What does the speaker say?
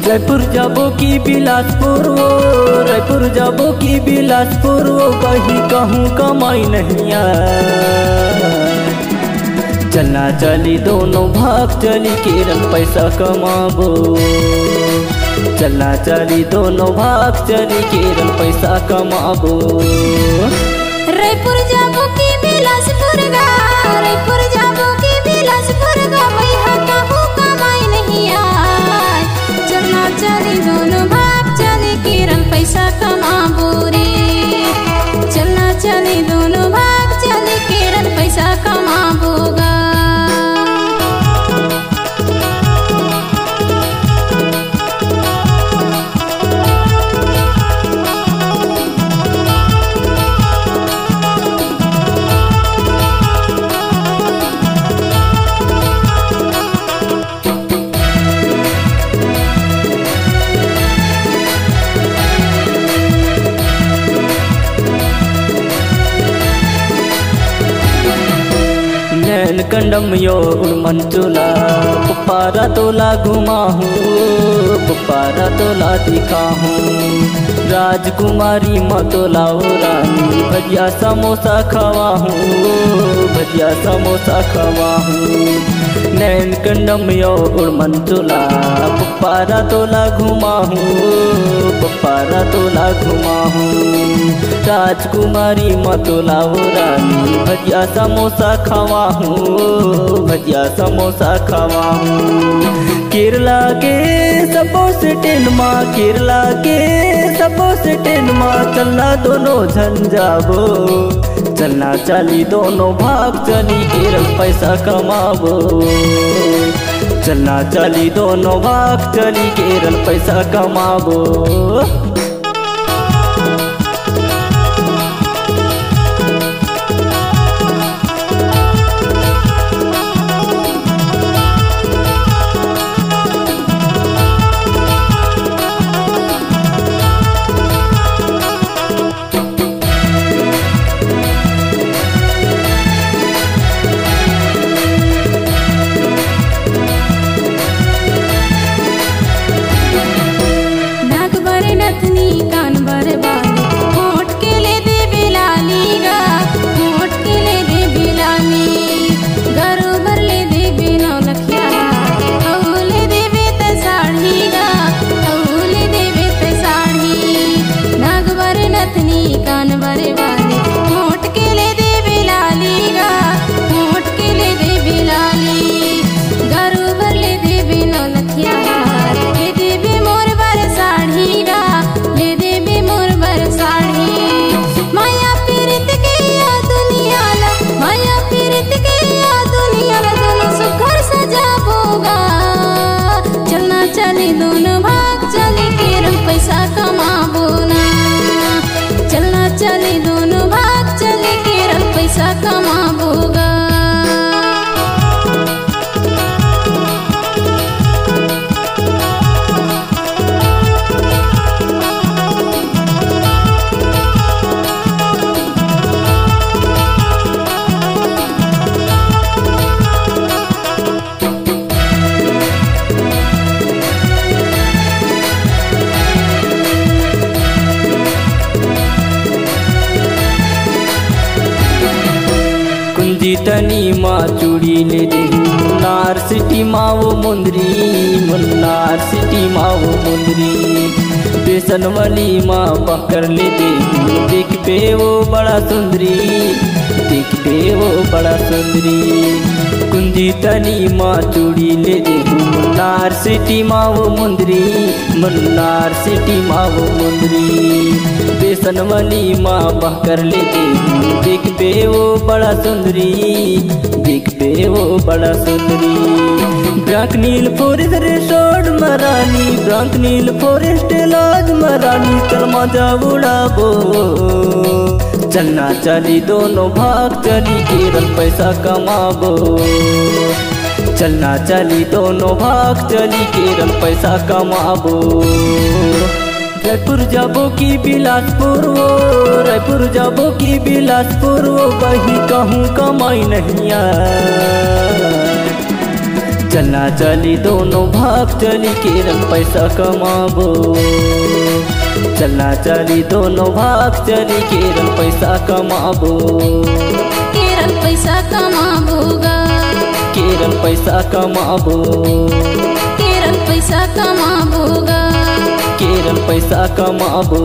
रायपुर जाबो की बिलासपुर वो, रायपुर जाबो की बिलासपुर वो, कहीं कहूँ कमाई नहीं चलना चली दोनों भाग चली केरल पैसा कमाबो। चलना चली दोनों भाग चली केरल पैसा कमाबो। रायपुर जाबो की बिलासपुर गा, रायपुर जाबो की बिलासपुर गा, मैं कहूँ कमाई नहीं आए। चलना चली दोनों भाग चली केरल पैसा कमाबो रे। चलना चली दोनों भाग चली केरल पैसा कमाबो गा। कंडम यो मंचुला पुपारा तोला घुमा हूँ, पुपारा तोला दिखा हूँ। राजकुमारी मतोला रानी भजिया समोसा खवा हूँ, भजिया समोसा खवा हूँ। नैन कंडम यो मंचुला पुपारा तोला घुमा हूँ, पुपारा तोला घुमा हूँ। राजकुमारी मतोला रानी भजिया समोसा खवा हूँ, भजिया समोसा खवा हूँ। केरला के सबोस टेनमा, केरला के सबोस टेनमा, चलना दोनों झंझाबो। चलना चली दोनों भाग चली केरल पैसा कमाबो। चलना चली दोनों भाग चली केरल पैसा कमाबो। चली दोनों भाग चली केरल पैसा कमाबोगा। तनी माँ चूड़ी ले दे मुन्नार सिटी माँ वो मुंदरी, मुन्नार सिटी माँ वो मुंदरी। बेसन वाली माँ पकड़ ले दे देख पे वो बड़ा सुंदरी, देखबे वो बड़ा सुंदरी। कुंजी तनी माँ चूड़ी ले दे मुन्नार सिटी माँ वो मुंदरी, मुन्नार सिटी माँ वो मुंदरी। बेसन वाली माँ बहकर ले दे देखबे वो बड़ा सुंदरी, देखबे वो बड़ा सुंदरी। ब्रांक नील फॉरेस्ट रिसोर्ट मरानी, ब्रांक नील फॉरेस्ट लॉज मरानी, चल मजा उड़ाबो। चलना चली दोनों भाग चली केरल पैसा कमाबो। चलना चली दोनों भाग चली केरल पैसा कमाबो। रायपुर जाबो की बिलासपुर वो, रायपुर जाबो की बिलासपुर वो, वही कहूँ कमाई नहीं आए। चलना चली दोनों भाग चली केरल पैसा कमाबो। चलना चली दोनों भाग चली केरल पैसा कमाबो। केरल पैसा कमाबोगा, केरल पैसा कमाबो। केरल पैसा कमाबोगा, केरल पैसा कमाबो।